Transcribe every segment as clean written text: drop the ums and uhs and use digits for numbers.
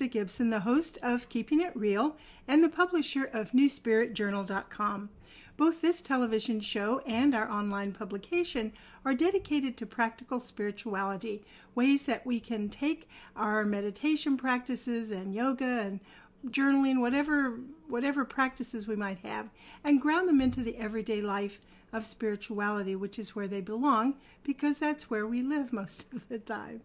Krista Gibson, the host of Keeping It Real and the publisher of NewSpiritJournal.com. Both this television show and our online publication are dedicated to practical spirituality, ways that we can take our meditation practices and yoga and journaling, whatever practices we might have, and ground them into the everyday life of spirituality, which is where they belong, because that's where we live most of the time.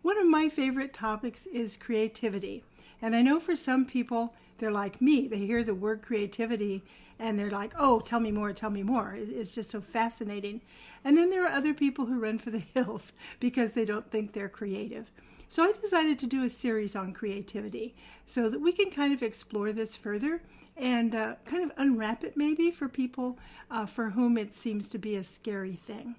One of my favorite topics is creativity. And I know for some people, they're like me. They hear the word creativity and they're like, oh, tell me more, tell me more. It's just so fascinating. And then there are other people who run for the hills because they don't think they're creative. So I decided to do a series on creativity so that we can kind of explore this further and kind of unwrap it maybe for people for whom it seems to be a scary thing.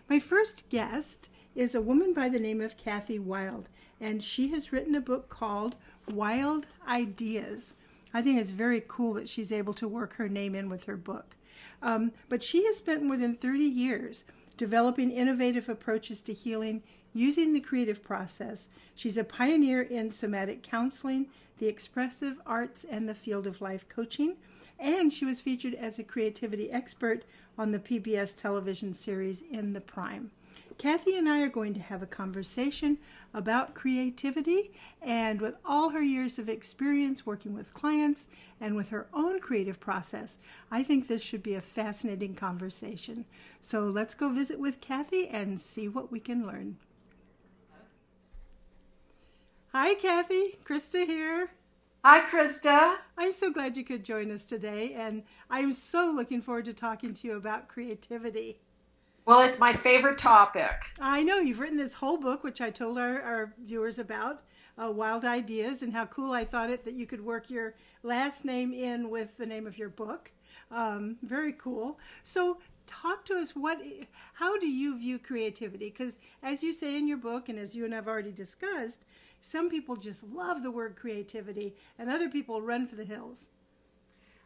My first guest is a woman by the name of Cathy Wilde, and she has written a book called Wilde Ideas. I think it's very cool that she's able to work her name in with her book. But she has spent more than 30 years developing innovative approaches to healing using the creative process. She's a pioneer in somatic counseling, the expressive arts, and the field of life coaching. And she was featured as a creativity expert on the PBS television series In the Prime. Cathy and I are going to have a conversation about creativity, and with all her years of experience working with clients and with her own creative process, I think this should be a fascinating conversation. So let's go visit with Cathy and see what we can learn. Hi, Cathy. Krista here. Hi, Krista. I'm so glad you could join us today, and I'm so looking forward to talking to you about creativity. Well, it's my favorite topic. I know you've written this whole book, which I told our viewers about, Wilde Ideas, and how cool I thought it that you could work your last name in with the name of your book. Very cool. So talk to us, how do you view creativity? Because as you say in your book, and as you and I have already discussed, some people just love the word creativity, and other people run for the hills.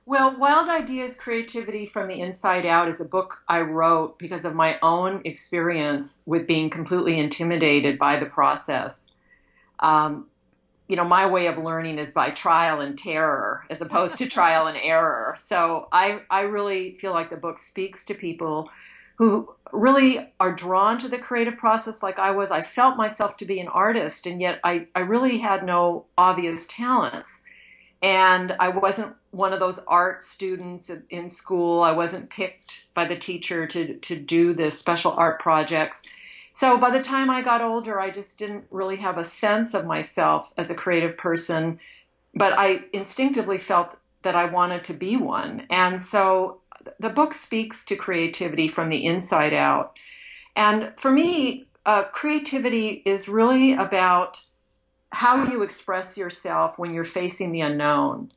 Well, Wild Ideas, Creativity from the Inside Out is a book I wrote because of my own experience with being completely intimidated by the process. My way of learning is by trial and terror as opposed to trial and error. So I really feel like the book speaks to people who really are drawn to the creative process like I was. I felt myself to be an artist, and yet I really had no obvious talents. And I wasn't one of those art students in school. I wasn't picked by the teacher to do the special art projects. So by the time I got older, I just didn't really have a sense of myself as a creative person, but I instinctively felt that I wanted to be one. And so the book speaks to creativity from the inside out. And for me, creativity is really about how you express yourself when you're facing the unknown.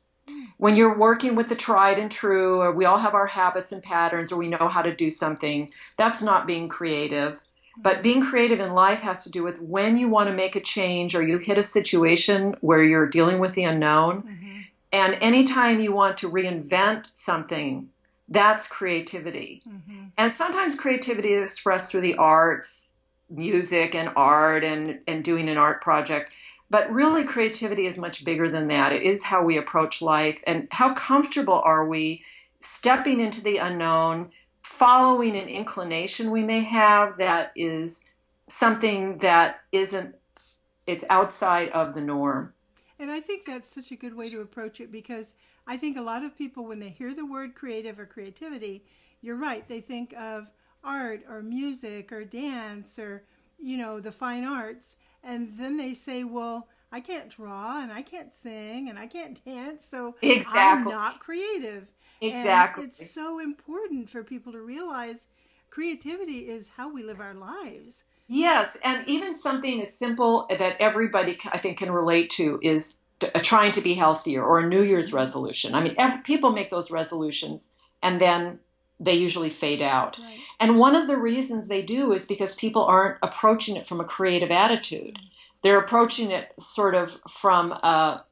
When you're working with the tried and true, or we all have our habits and patterns, or we know how to do something, that's not being creative. But being creative in life has to do with when you want to make a change, or you hit a situation where you're dealing with the unknown. Mm-hmm. And anytime you want to reinvent something, that's creativity. Mm-hmm. And sometimes creativity is expressed through the arts, music and art, and doing an art project. But really, creativity is much bigger than that. It is how we approach life, and how comfortable are we stepping into the unknown, following an inclination we may have that is something that it's outside of the norm. And I think that's such a good way to approach it, because I think a lot of people, when they hear the word creative or creativity, you're right, they think of art or music or dance or, the fine arts. And then they say, well, I can't draw and I can't sing and I can't dance, so exactly. I'm not creative. Exactly. And it's so important for people to realize creativity is how we live our lives. Yes, and even something as simple that everybody, I think, can relate to is trying to be healthier, or a New Year's resolution. I mean, people make those resolutions and then they usually fade out. Right. And one of the reasons they do is because people aren't approaching it from a creative attitude. They're approaching it sort of from a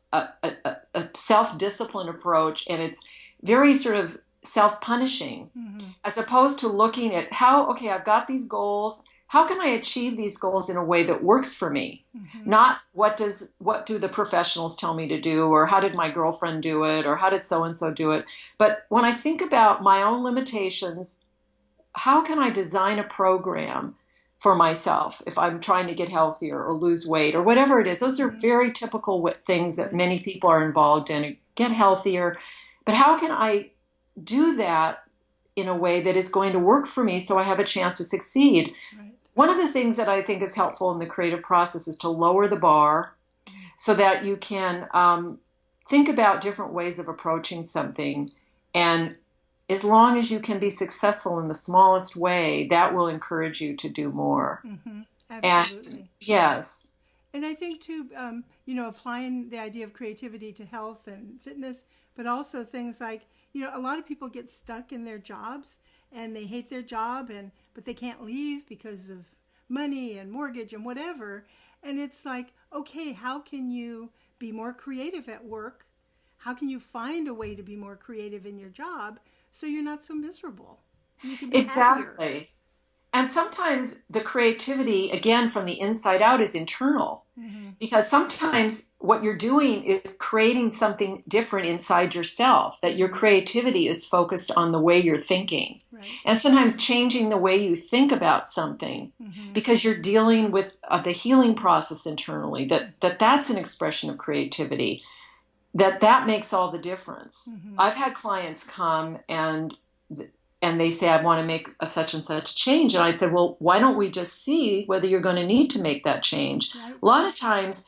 self-discipline approach, and it's very sort of self-punishing, as opposed to looking at I've got these goals, how can I achieve these goals in a way that works for me? Mm-hmm. Not what do the professionals tell me to do, or how did my girlfriend do it, or how did so and so do it? But when I think about my own limitations, how can I design a program for myself if I'm trying to get healthier or lose weight or whatever it is? Those are Mm-hmm. very typical things that Right. many people are involved in. Get healthier, but how can I do that in a way that is going to work for me so I have a chance to succeed? Right. One of the things that I think is helpful in the creative process is to lower the bar so that you can think about different ways of approaching something. And as long as you can be successful in the smallest way, that will encourage you to do more. Mm-hmm. And Absolutely. yes, And I think too, applying the idea of creativity to health and fitness, but also things like, a lot of people get stuck in their jobs and they hate their job but they can't leave because of money and mortgage and whatever. And it's like, okay, how can you be more creative at work? How can you find a way to be more creative in your job so you're not so miserable and you can be happier? exactly. And sometimes the creativity, again, from the inside out, is internal. Mm-hmm. Because sometimes what you're doing is creating something different inside yourself, that your creativity is focused on the way you're thinking. Right. And sometimes changing the way you think about something Mm-hmm. because you're dealing with the healing process internally, that's an expression of creativity, that makes all the difference. Mm-hmm. I've had clients come and they say, I want to make a such and such change. And I said, well, why don't we just see whether you're going to need to make that change? Right. A lot of times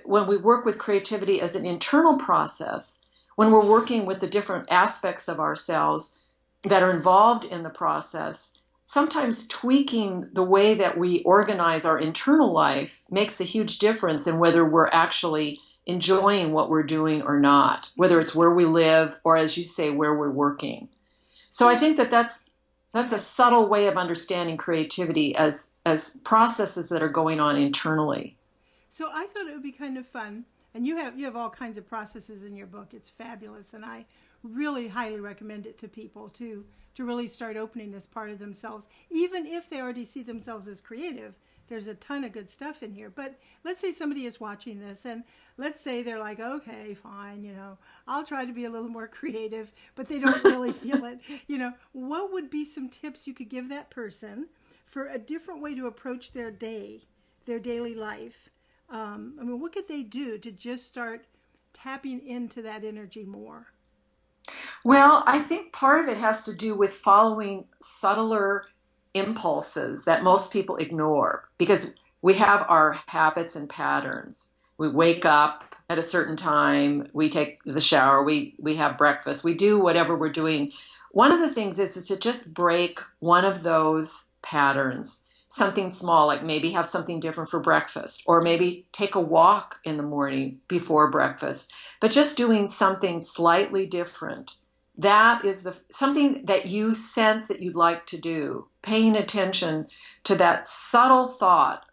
when we work with creativity as an internal process, when we're working with the different aspects of ourselves that are involved in the process, sometimes tweaking the way that we organize our internal life makes a huge difference in whether we're actually enjoying what we're doing or not, whether it's where we live or, as you say, where we're working. So I think that's a subtle way of understanding creativity as processes that are going on internally. So I thought it would be kind of fun, and you have all kinds of processes in your book. It's fabulous, and I really highly recommend it to people to really start opening this part of themselves, even if they already see themselves as creative. There's a ton of good stuff in here. But let's say somebody is watching this, and let's say they're like, okay, fine, I'll try to be a little more creative, but they don't really feel it. What would be some tips you could give that person for a different way to approach their day, their daily life? What could they do to just start tapping into that energy more? Well, I think part of it has to do with following subtler impulses that most people ignore because we have our habits and patterns. We wake up at a certain time, we take the shower, we have breakfast, we do whatever we're doing. One of the things is to just break one of those patterns, something small, like maybe have something different for breakfast, or maybe take a walk in the morning before breakfast, but just doing something slightly different. That is something that you sense that you'd like to do, paying attention to that subtle thought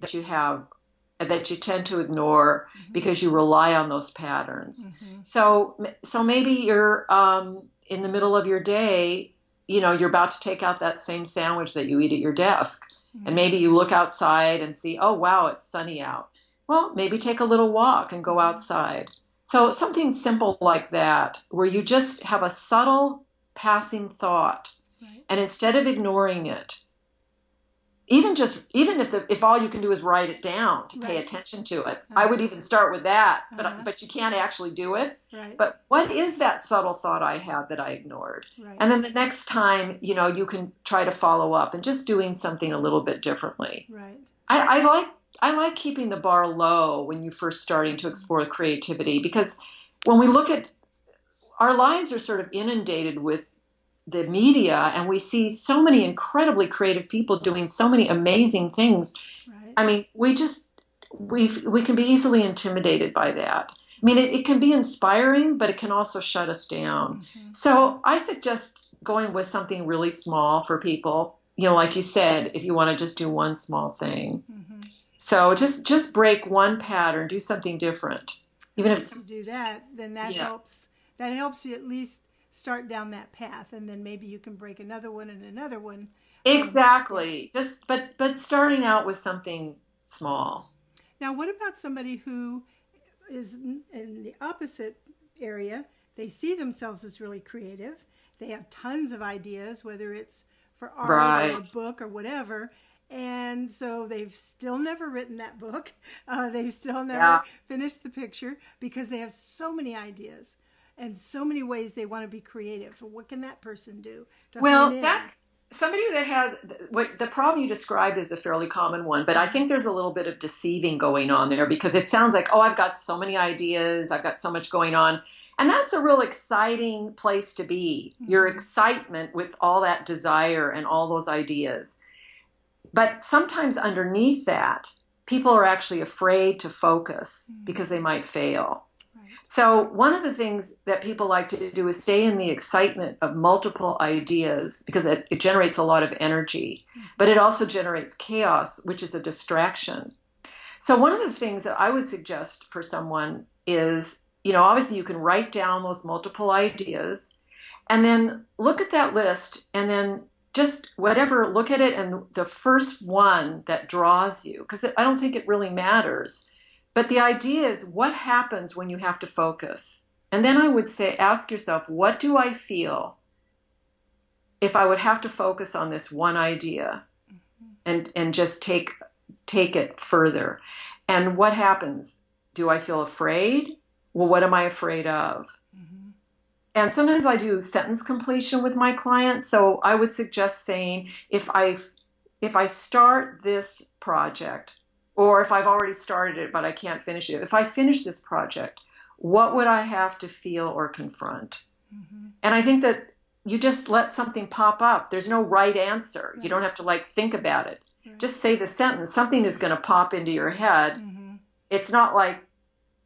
that you have that you tend to ignore because you rely on those patterns. Mm-hmm. So maybe you're in the middle of your day, you're about to take out that same sandwich that you eat at your desk. Mm-hmm. And maybe you look outside and see, oh, wow, it's sunny out. Well, maybe take a little walk and go outside. So something simple like that, where you just have a subtle passing thought. Right. And instead of ignoring it, even if all you can do is write it down to pay attention to it, I would even start with that, but you can't actually do it. Right. But what is that subtle thought I had that I ignored? Right. And then the next time, you can try to follow up and just doing something a little bit differently. Right. I like keeping the bar low when you're first starting to explore creativity, because when we look at our lives are sort of inundated with the media, and we see so many incredibly creative people doing so many amazing things. Right. I mean, we can be easily intimidated by that. I mean, it can be inspiring, but it can also shut us down. Mm-hmm. So I suggest going with something really small for people. Like you said, if you want to just do one small thing. Mm-hmm. So just break one pattern, do something different. Even if you do that, then that helps. That helps you at least start down that path, and then maybe you can break another one and another one. Exactly. Just but starting out with something small. Now, what about somebody who is in the opposite area? They see themselves as really creative. They have tons of ideas, whether it's for art or a book or whatever. And so they've still never written that book. They've still never finished the picture because they have so many ideas and so many ways they want to be creative. What can that person do to hone in? Somebody that has what the problem you described is a fairly common one, but I think there's a little bit of deceiving going on there because it sounds like, oh, I've got so many ideas, I've got so much going on. And that's a real exciting place to be, your excitement with all that desire and all those ideas. But sometimes underneath that, people are actually afraid to focus because they might fail. So one of the things that people like to do is stay in the excitement of multiple ideas because it generates a lot of energy, but it also generates chaos, which is a distraction. So one of the things that I would suggest for someone is, obviously you can write down those multiple ideas and then look at that list and then just look at it and the first one that draws you, because I don't think it really matters. But the idea is what happens when you have to focus? And then I would say, ask yourself, what do I feel if I would have to focus on this one idea and just take it further? And what happens? Do I feel afraid? Well, what am I afraid of? And sometimes I do sentence completion with my clients. So I would suggest saying, if I start this project, or if I've already started it, but I can't finish it. If I finish this project, what would I have to feel or confront? And I think that you just let something pop up. There's no right answer. You don't have to think about it. Just say the sentence. Something is going to pop into your head. It's not like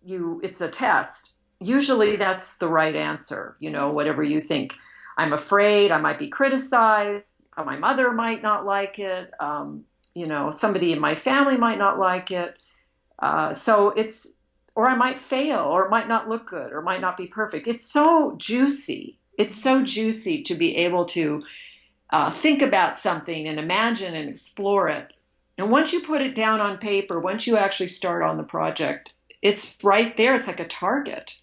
it's a test. Usually that's the right answer. Whatever you think. I'm afraid I might be criticized. Or my mother might not like it. Somebody in my family might not like it. Or I might fail, or it might not look good, or might not be perfect. It's so juicy. It's so juicy to be able to think about something and imagine and explore it. And once you put it down on paper, once you actually start on the project, it's right there. It's like a target.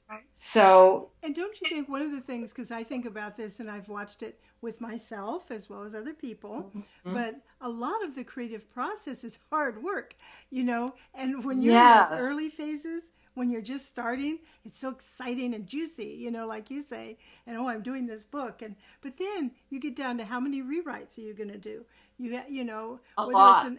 Right. So. And don't you think one of the things, because I think about this and I've watched it with myself as well as other people, but a lot of the creative process is hard work, and when you're in those early phases, when you're just starting, it's so exciting and juicy, like you say, and I'm doing this book, but then you get down to how many rewrites are you going to do? A lot. And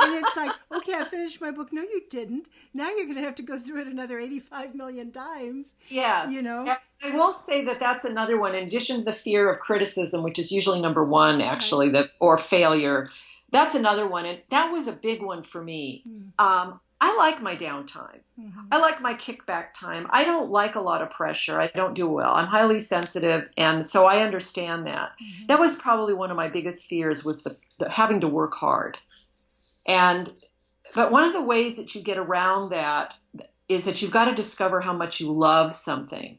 it's like, okay, I finished my book. No, you didn't. Now you're going to have to go through it another 85 million times. Yes. I will say that that's another one. In addition to the fear of criticism, which is usually number one, actually, or failure, that's another one. And that was a big one for me. I like my downtime. I like my kickback time. I don't like a lot of pressure. I don't do well. I'm highly sensitive, and so I understand that. That was probably one of my biggest fears, was the having to work hard. But one of the ways that you get around that is that you've got to discover how much you love something.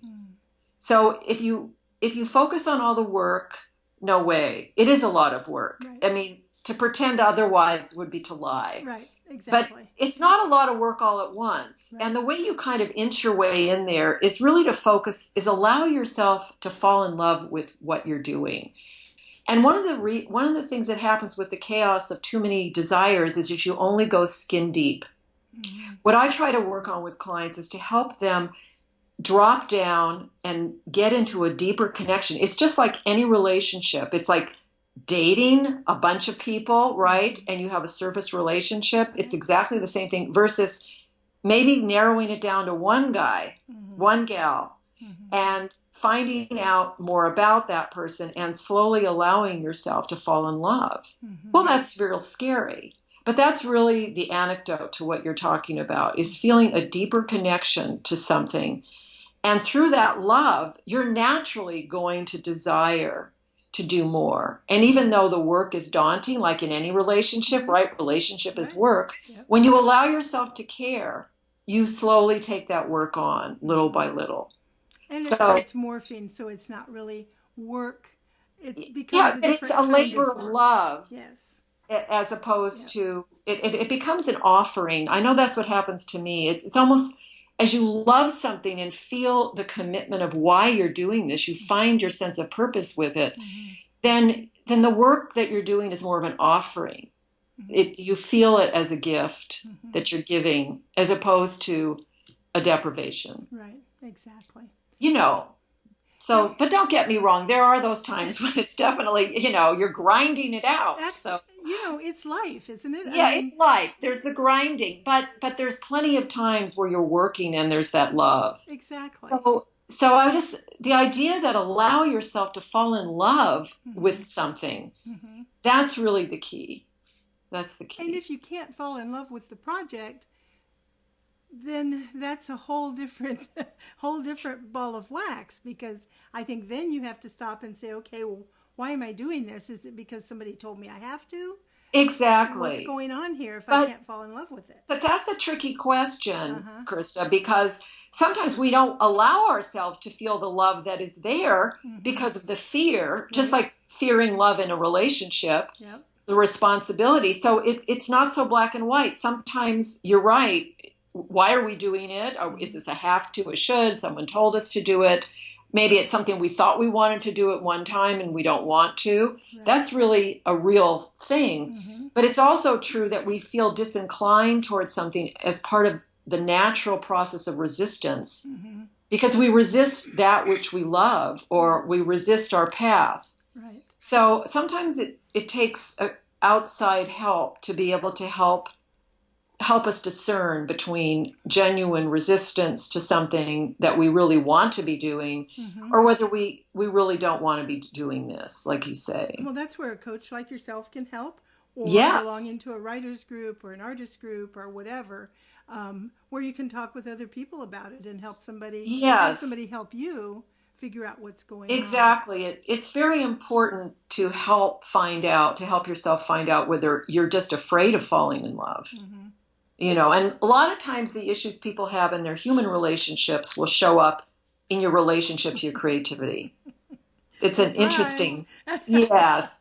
So if you focus on all the work, no way. It is a lot of work. Right. I mean, to pretend otherwise would be to lie. Right. Exactly. But it's not a lot of work all at once. Right. And the way you kind of inch your way in there is really to focus, is allow yourself to fall in love with what you're doing. And one of the things that happens with the chaos of too many desires is that you only go skin deep. What I try to work on with clients is to help them drop down and get into a deeper connection. It's just like any relationship. It's like dating a bunch of people, right? And you have a surface relationship. It's exactly the same thing versus maybe narrowing it down to one guy, one gal, and finding out more about that person and slowly allowing yourself to fall in love. Well, that's real scary. But that's really the antidote to what you're talking about, is feeling a deeper connection to something. And through that love, you're naturally going to desire to do more. And even though the work is daunting, like in any relationship, right? Relationship is work. When you allow yourself to care, you slowly take that work on little by little. And it So starts morphing, so it's not really work. It becomes yeah, a but it's different a kind labor of of work. love Yes. as Yeah. opposed to it becomes an offering. I know that's what happens to me. It's almost as you love something and feel the commitment of why you're doing this, you find your sense of purpose with it, Mm-hmm. then the work that you're doing is more of an offering. Mm-hmm. You feel it as a gift Mm-hmm. that you're giving as opposed to a deprivation. Right. Exactly. You know, Now, so, but don't get me wrong, there are those times when it's definitely, you're grinding it out. that's, So, it's life, isn't it? I yeah, mean, it's life. There's the grinding, but there's plenty of times where you're working and there's that love. exactly. So the idea that allow yourself to fall in love Mm-hmm. with something, Mm-hmm. that's really the key. That's the And key. if you can't fall in love with the project, then that's a whole different whole different ball of wax, because I think then you have to stop and say, okay, well, why am I doing this? Is it because somebody told me I have to? What's Exactly. going on here if I But can't fall in love with it? But that's a tricky question, Uh-huh. Krista, because sometimes we don't allow ourselves to feel the love that is there Mm-hmm. because of the fear, just Right. like fearing love in a relationship, Yep. the responsibility. So it's not so black and white. Sometimes you're right. Why are we doing it? Or is Mm-hmm. this a have to, a should? Someone told us to do it. Maybe it's something we thought we wanted to do at one time and we don't want to. Right. That's really a real thing. Mm-hmm. But it's also true that we feel disinclined towards something as part of the natural process of resistance Mm-hmm. because we resist that which we love Right. or we resist our path. Right. So sometimes it takes outside help to be able to help us discern between genuine resistance to something that we really want to be doing Mm-hmm. or whether we really don't want to be doing this, like you say. Well, that's where a coach like yourself can help, or Yes. belonging to a writer's group or an artist group or whatever, where you can talk with other people about it and have Yes. somebody help you figure out what's going on. Exactly. It's very important to help yourself find out whether you're just afraid of falling in love. Mm-hmm. And a lot of times the issues people have in their human relationships will show up in your relationship to your creativity. It's an Surprise! interesting, yes,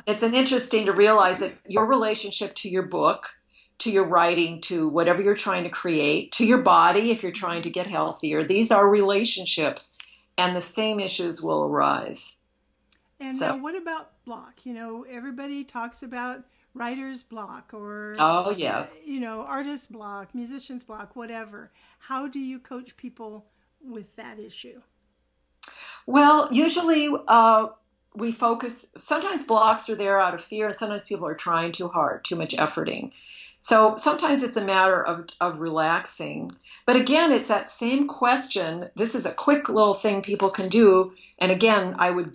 it's an interesting to realize that your relationship to your book, to your writing, to whatever you're trying to create, to your body, if you're trying to get healthier, these are relationships and the same issues will arise. And So, now, what about block? Everybody talks about writer's block, or oh, yes. artist block, musician's block, whatever. How do you coach people with that issue? Well, usually we focus, sometimes blocks are there out of fear, and sometimes people are trying too hard, too much efforting. So sometimes it's a matter of relaxing. But again, it's that same question. This is a quick little thing people can do. And again, I would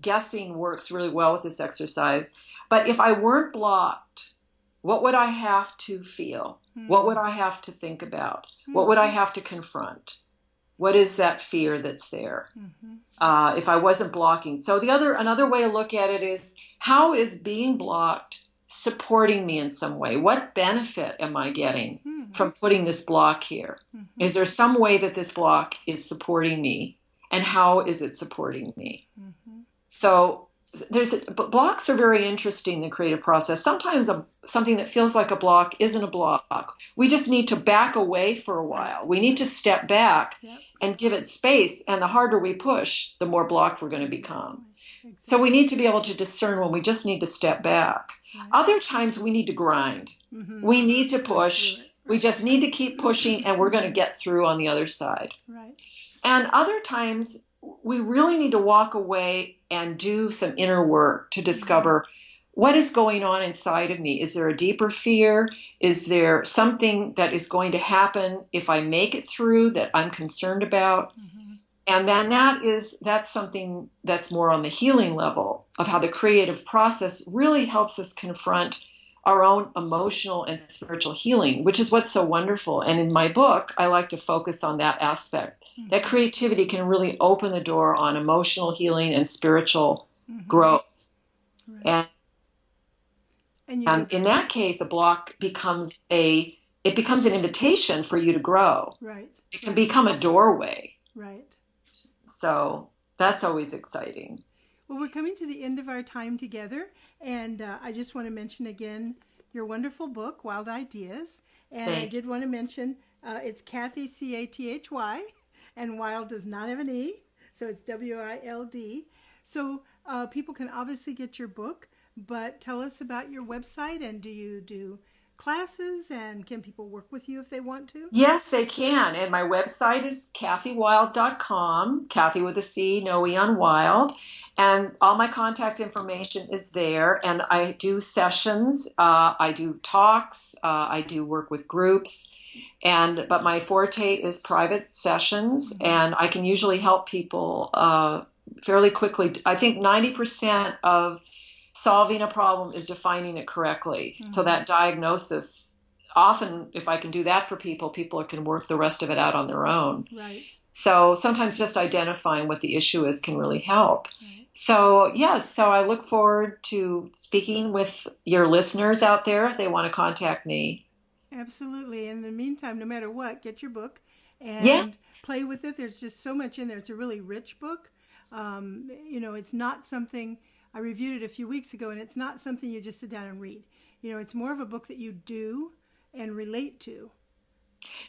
guessing works really well with this exercise. But if I weren't blocked, what would I have to feel? What would I have to think about? What would I have to confront? What is that fear that's there? If I wasn't blocking. So another way to look at it is, how is being blocked supporting me in some way? What benefit am I getting from putting this block here? Is there some way that this block is supporting me? And how is it supporting me? So blocks are very interesting in the creative process. Sometimes something that feels like a block isn't a block. We just need to back away for a while. We need to step back and give it space. And the harder we push, the more blocked we're going to become. Exactly. So we need to be able to discern when we just need to step back. Right. Other times we need to grind. We need to push. We just need to keep pushing and we're going to get through on the other side. Right. And other times we really need to walk away and do some inner work to discover what is going on inside of me. Is there a deeper fear? Is there something that is going to happen if I make it through that I'm concerned about? And then that's something that's more on the healing level of how the creative process really helps us confront our own emotional and spiritual healing, which is what's so wonderful. And in my book, I like to focus on that aspect, that creativity can really open the door on emotional healing and spiritual growth. Right. And in that case, a block becomes an invitation for you to grow. Right. It can become a doorway. Right. So that's always exciting. Well, we're coming to the end of our time together, and I just want to mention again your wonderful book, Wilde Ideas. And I did want to mention it's Cathy, Cathy, and Wilde does not have an E, so it's Wilde. So people can obviously get your book, but tell us about your website, and do you do classes, and can people work with you if they want to? Yes, they can. And my website is CathyWilde.com, Cathy with a C, no E on Wilde. And all my contact information is there. And I do sessions, I do talks, I do work with groups. But my forte is private sessions, and I can usually help people fairly quickly. I think 90% of solving a problem is defining it correctly. So that diagnosis, often if I can do that for people, people can work the rest of it out on their own. Right. So sometimes just identifying what the issue is can really help. Right. So yes, so I look forward to speaking with your listeners out there if they want to contact me. Absolutely. In the meantime, no matter what, get your book and play with it. There's just so much in there. It's a really rich book. It's not something, I reviewed it a few weeks ago, and it's not something you just sit down and read. It's more of a book that you do and relate to.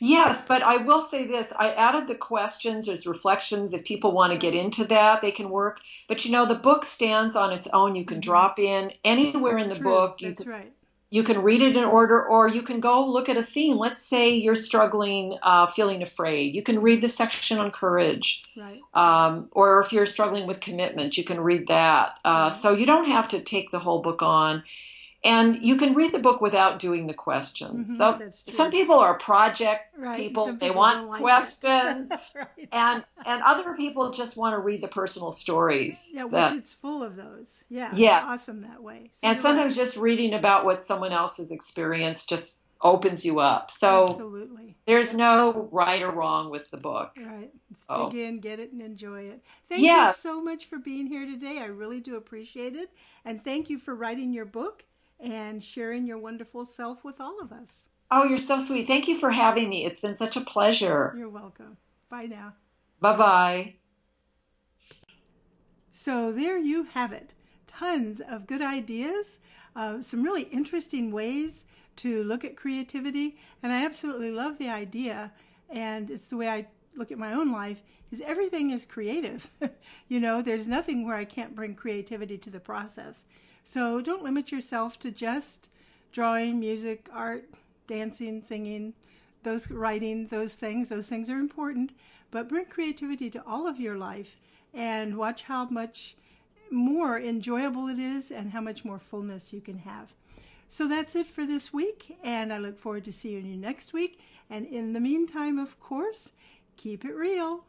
Yes, but I will say this. I added the questions as reflections. If people want to get into that, they can work. But the book stands on its own. You can drop in anywhere in the book. That's right. You can read it in order, or you can go look at a theme. Let's say you're struggling, feeling afraid. You can read the section on courage. Right. Or if you're struggling with commitment, you can read that. So you don't have to take the whole book on. And you can read the book without doing the questions. Some people are project people. They want questions. Right. And other people just want to read the personal stories. Yeah, which it's full of those. Yeah. It's awesome that way. So and sometimes just reading about what someone else has experienced just opens you up. So absolutely. There's no right or wrong with the book. Right. Dig in, get it, and enjoy it. Thank you so much for being here today. I really do appreciate it. And thank you for writing your book and sharing your wonderful self with all of us. Oh, you're so sweet. Thank you for having me. It's been such a pleasure. You're welcome. Bye now. Bye-bye. So there you have it. Tons of good ideas, some really interesting ways to look at creativity. And I absolutely love the idea, and it's the way I look at my own life, is everything is creative. There's nothing where I can't bring creativity to the process. So don't limit yourself to just drawing, music, art, dancing, singing, writing, those things. Those things are important, but bring creativity to all of your life and watch how much more enjoyable it is and how much more fullness you can have. So that's it for this week, and I look forward to seeing you next week. And in the meantime, of course, keep it real.